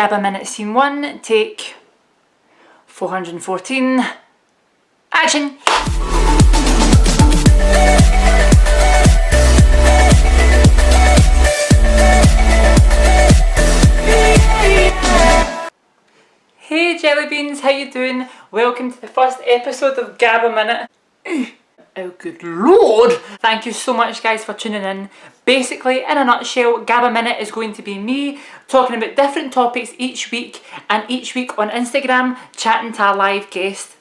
Gab A Minute Scene 1, take 414. Action! Hey Jellybeans, how you doing? Welcome to the first episode of Gab A Minute. Oh good lord! Thank you so much guys for tuning in. Basically, in a nutshell, Gab A Minute is going to be me talking about different topics each week, and each week on Instagram chatting to a live guest.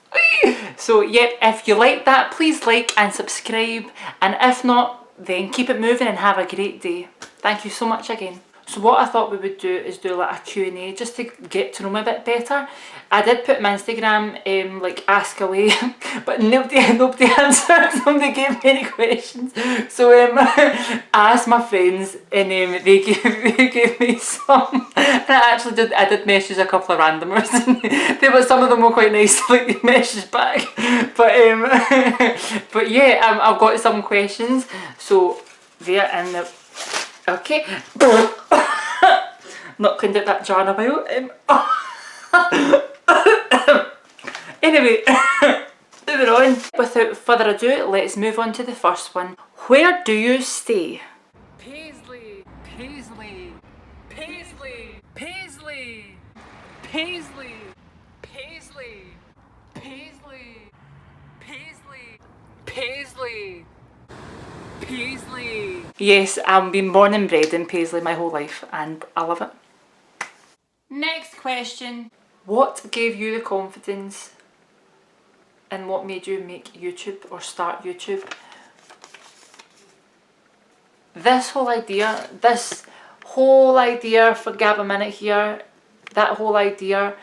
So yep, if you like that, please like and subscribe, and if not, then keep it moving and have a great day. Thank you so much again. So what I thought we would do is do like a Q&A just to get to know me a bit better. I did put my Instagram like ask away, but nobody answered. Nobody gave me any questions. So I asked my friends, and they gave me some. And I did message a couple of randomers. Some of them were quite nice to like message back. But yeah, I've got some questions. So they're in the. Okay. Not cleaned out that jar in a while. Anyway, moving on. Without further ado, let's move on to the first one. Where do you stay? Paisley, Paisley, Paisley, Paisley, Paisley, Paisley, Paisley, Paisley, Paisley. Paisley. Yes, I've been born and bred in Paisley my whole life and I love it. Next question. What gave you the confidence and what made you make YouTube or start YouTube? This whole idea for Gab A Minute here, that whole idea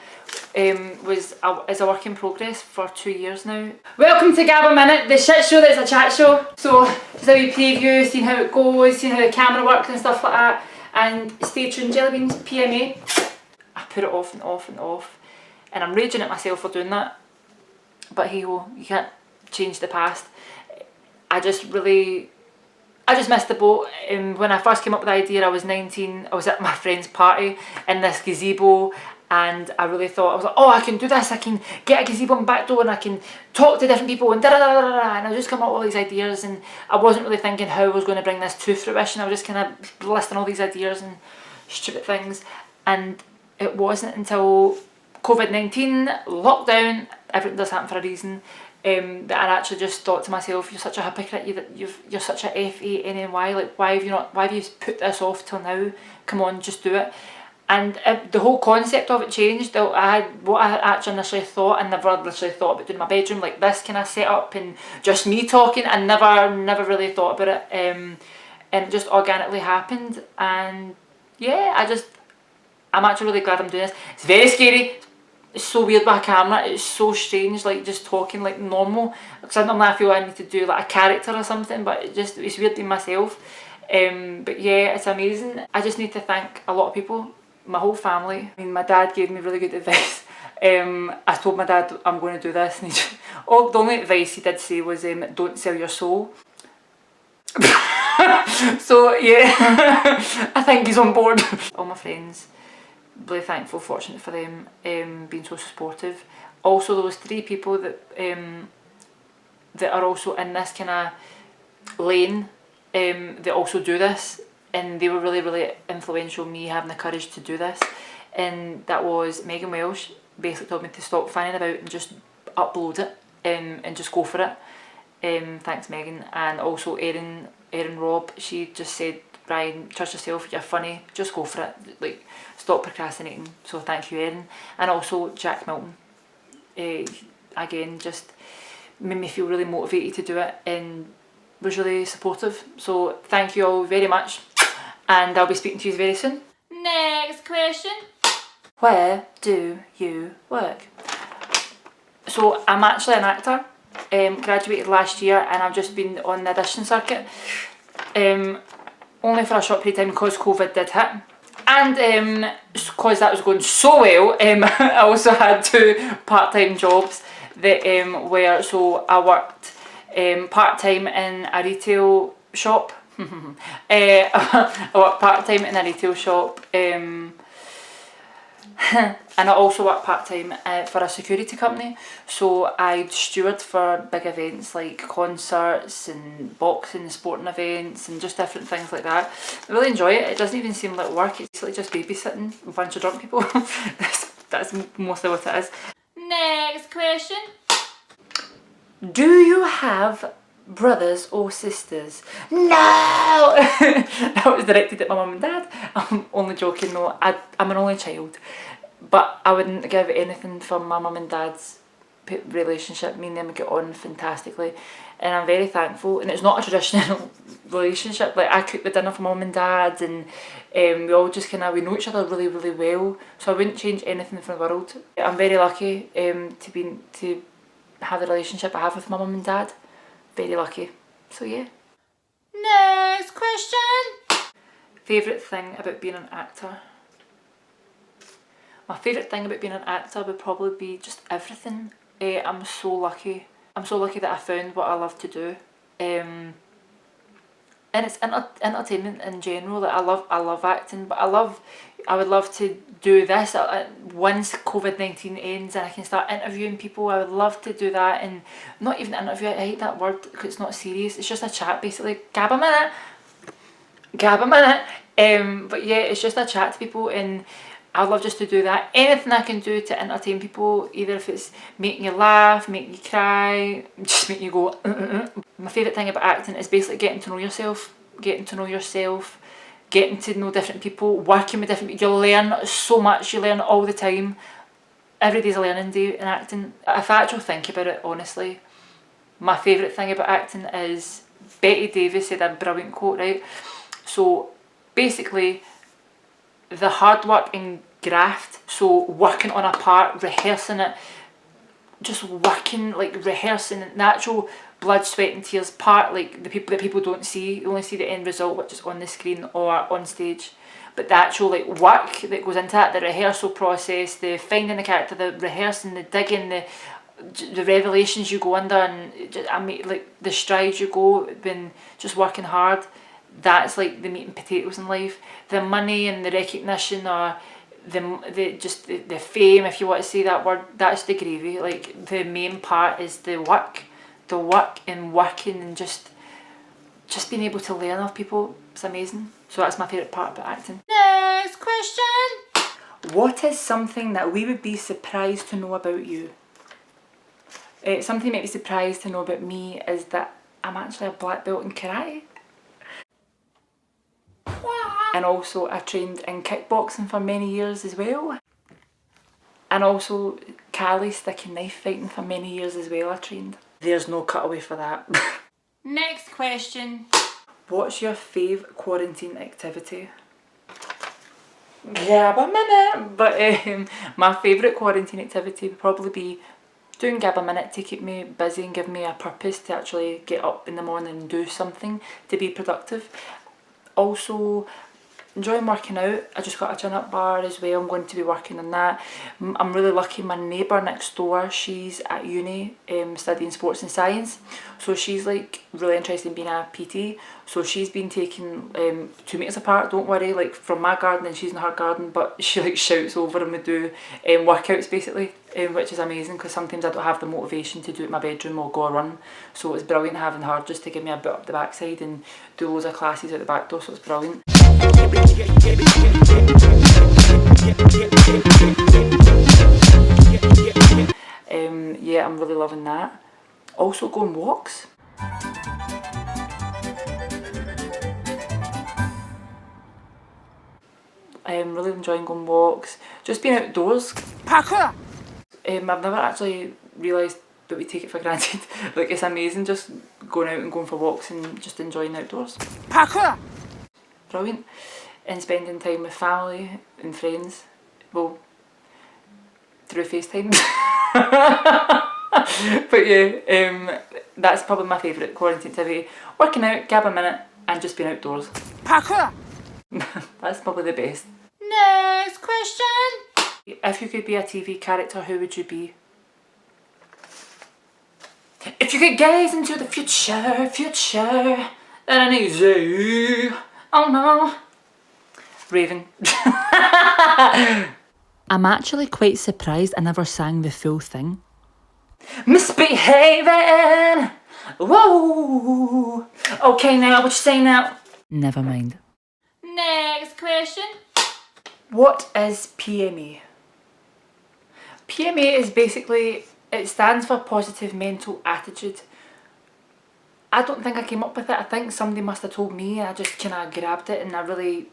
is a work in progress for 2 years now. Welcome to Gab A Minute, the shit show that's a chat show. So just a wee preview, seeing how it goes, seeing how the camera works and stuff like that. And stay tuned, Jellybeans, PMA. I put it off and off and off, and I'm raging at myself for doing that. But hey ho, you can't change the past. I just missed the boat. When I first came up with the idea, I was 19. I was at my friend's party in this gazebo, and I really thought, I was like, oh, I can do this, I can get a gazebo on my back door and I can talk to different people and da da da da da, and I was just coming up with all these ideas, and I wasn't really thinking how I was going to bring this to fruition. I was just kind of listing all these ideas and stupid things, and it wasn't until COVID-19, lockdown, everything does happen for a reason, that I actually just thought to myself, you're such a hypocrite, you're such a FANNY, like why have you put this off till now? Come on, just do it. And the whole concept of it changed. What I actually initially thought, I never literally thought about doing my bedroom like this kind of setup and just me talking. I never really thought about it, and it just organically happened. And yeah, I'm actually really glad I'm doing this. It's very scary. It's so weird with a camera. It's so strange, like just talking like normal. Because normally I feel I need to do like a character or something, but it's weird being myself. But yeah, it's amazing. I just need to thank a lot of people. My whole family. I mean, my dad gave me really good advice. I told my dad I'm going to do this, and the only advice he did say was don't sell your soul. So yeah, I think he's on board. All my friends, really thankful, fortunate for them being so supportive. Also those 3 people that are also in this kind of lane that also do this. And they were really, really influential in me having the courage to do this. And that was Megan Welsh, basically told me to stop fanning about and just upload it and just go for it. Thanks Megan. And also Erin Robb, she just said, Brian, trust yourself, you're funny, just go for it. Like, stop procrastinating. So thank you Erin. And also Jack Milton. Again, just made me feel really motivated to do it and was really supportive. So thank you all very much. And I'll be speaking to you very soon. Next question. Where do you work? So I'm actually an actor. Graduated last year and I've just been on the audition circuit. Only for a short period of time because COVID did hit. And because that was going so well, I also had 2 part-time jobs that were, so I worked part-time in a retail shop. I worked part-time in a retail shop And I also work part-time for a security company, so I'd steward for big events like concerts and boxing, sporting events and just different things like that. I really enjoy it. It doesn't even seem like work, it's like just babysitting a bunch of drunk people. that's mostly what it is. Next question. Do you have brothers or sisters? No! That was directed at my mum and dad. I'm only joking though, I'm an only child. But I wouldn't give anything for my mum and dad's relationship. Me and them get on fantastically. And I'm very thankful. And it's not a traditional relationship. Like, I cook the dinner for mum and dad, and we all just kind of, we know each other really, really well. So I wouldn't change anything for the world. I'm very lucky to have the relationship I have with my mum and dad. Very lucky. So yeah. Next question. Favourite thing about being an actor? My favourite thing about being an actor would probably be just everything. I'm so lucky. I'm so lucky that I found what I love to do. And it's entertainment in general. Like, I love acting, but I would love to do this once COVID-19 ends and I can start interviewing people. I would love to do that, and not even interview. I hate that word because it's not serious. It's just a chat, basically. Gab a minute. Gab a minute. But yeah, it's just a chat to people, and I'd love just to do that. Anything I can do to entertain people, either if it's making you laugh, making you cry, just making you go. My favourite thing about acting is basically getting to know yourself, getting to know different people, working with different people. You learn so much, you learn all the time. Every day's a learning day in acting. If I actually think about it honestly, my favourite thing about acting is, Betty Davis said a brilliant quote, right? So basically, the hard work and graft, so working on a part, rehearsing it, just working, like rehearsing the actual blood, sweat and tears part, like the people don't see. You only see the end result, which is on the screen or on stage. But the actual like work that goes into it, the rehearsal process, the finding the character, the rehearsing, the digging, the revelations you go under, and I mean, like the strides you go when just working hard. That's like the meat and potatoes in life. The money and the recognition, or the fame, if you want to say that word, that's the gravy. Like, the main part is the work and working, and just being able to learn off people. It's amazing. So that's my favourite part about acting. Next question. What is something that we would be surprised to know about you? Something you might be surprised to know about me is that I'm actually a black belt in karate. And also I trained in kickboxing for many years as well. And also Cali stick and knife fighting for many years as well I trained. There's no cutaway for that. Next question. What's your fave quarantine activity? Gab a minute. But my favourite quarantine activity would probably be doing Gab a Minute to keep me busy and give me a purpose to actually get up in the morning and do something to be productive. Also, enjoying working out. I just got a chin-up bar as well. I'm going to be working on that. I'm really lucky. My neighbour next door, she's at uni studying sports and science. So she's like really interested in being a PT. So she's been taking 2 metres apart, don't worry, like from my garden and she's in her garden. But she like shouts over and we do workouts basically, which is amazing because sometimes I don't have the motivation to do it in my bedroom or go a run. So it's brilliant having her just to give me a bit up the backside and do loads of classes out the back door, so it's brilliant. Yeah, I'm really loving that. Also going walks. I'm really enjoying going walks. Just being outdoors. Parkour! I've never actually realised that we take it for granted. Like, it's amazing just going out and going for walks and just enjoying outdoors. Parkour! Brilliant. And spending time with family and friends. Well, through FaceTime. But yeah, that's probably my favourite quarantine activity. Working out, Gab a Minute, and just being outdoors. Parkour! That's probably the best. Next question! If you could be a TV character, who would you be? If you could gaze into the future, then I need you. Oh no. Raven. I'm actually quite surprised I never sang the full thing. Misbehaving! Whoa! Okay, now, what you saying now? Never mind. Next question. What is PMA? PMA is basically, it stands for Positive Mental Attitude. I don't think I came up with it. I think somebody must have told me and I just kind of grabbed it and I really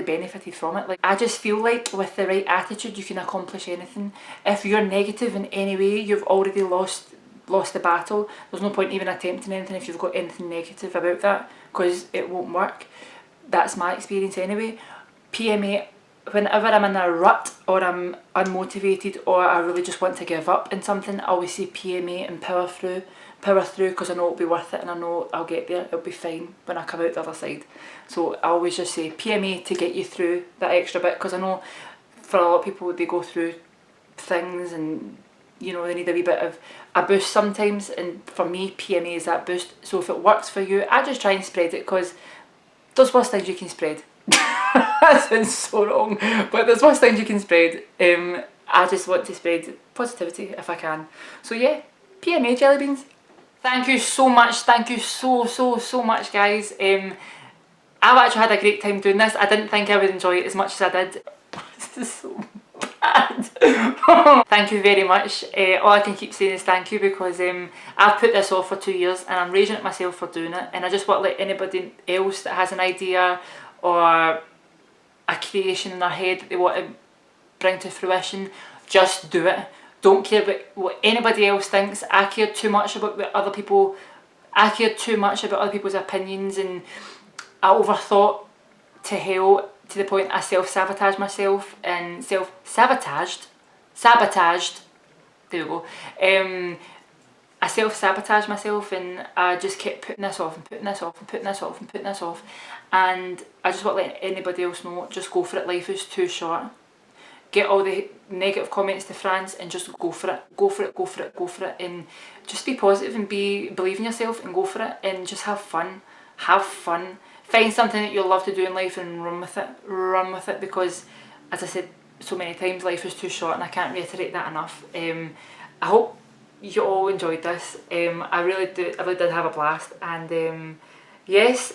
benefited from it. Like, I just feel like with the right attitude you can accomplish anything. If you're negative in any way, you've already lost the battle. There's no point even attempting anything if you've got anything negative about that, because it won't work. That's my experience anyway. PMA, whenever I'm in a rut or I'm unmotivated or I really just want to give up in something, I always say PMA and power through, because I know it'll be worth it and I know I'll get there, it'll be fine when I come out the other side. So I always just say PMA to get you through that extra bit, because I know for a lot of people they go through things and you know they need a wee bit of a boost sometimes, and for me PMA is that boost. So if it works for you, I just try and spread it, because there's worse things you can spread. That sounds so wrong, but there's worse things you can spread. I just want to spread positivity if I can. So yeah, PMA Jellybeans. Thank you so much. Thank you so much, guys. I've actually had a great time doing this. I didn't think I would enjoy it as much as I did. This is so bad. Thank you very much. All I can keep saying is thank you, because I've put this off for 2 years and I'm raging at myself for doing it, and I just want to let anybody else that has an idea or a creation in their head that they want to bring to fruition, just do it. Don't care about what anybody else thinks. I care too much about what other people, I care too much about other people's opinions, and I overthought to hell, to the point I self-sabotaged myself and sabotaged, there we go. I self-sabotaged myself and I just kept putting this off and putting this off and putting this off and putting this off, and I just want to let anybody else know, just go for it. Life is too short. Get all the negative comments to France and just go for it. Go for it, go for it, go for it, and just be positive and believe in yourself and go for it, and just have fun. Have fun. Find something that you love to do in life and run with it. Run with it, because as I said so many times, life is too short, and I can't reiterate that enough. I hope you all enjoyed this. I really did have a blast, and yes,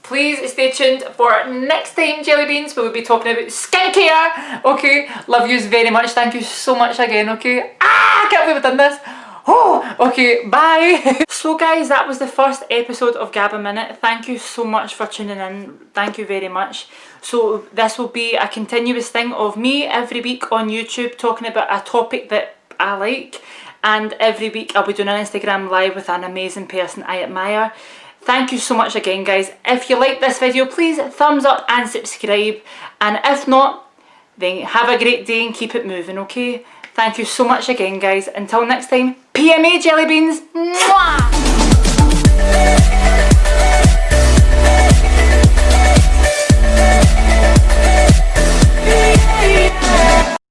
please stay tuned for next time, Jellybeans. We'll be talking about skincare. Okay, love yous very much. Thank you so much again. Okay, I can't believe I've done this. Oh, okay, bye. So guys, that was the first episode of Gab A Minute. Thank you so much for tuning in. Thank you very much. So this will be a continuous thing of me every week on YouTube talking about a topic that I like, and every week I'll be doing an Instagram live with an amazing person I admire. Thank you so much again, guys. If you like this video, please thumbs up and subscribe, and if not, then have a great day and keep it moving, okay? Thank you so much again, guys. Until next time, PMA Jellybeans. Mwah!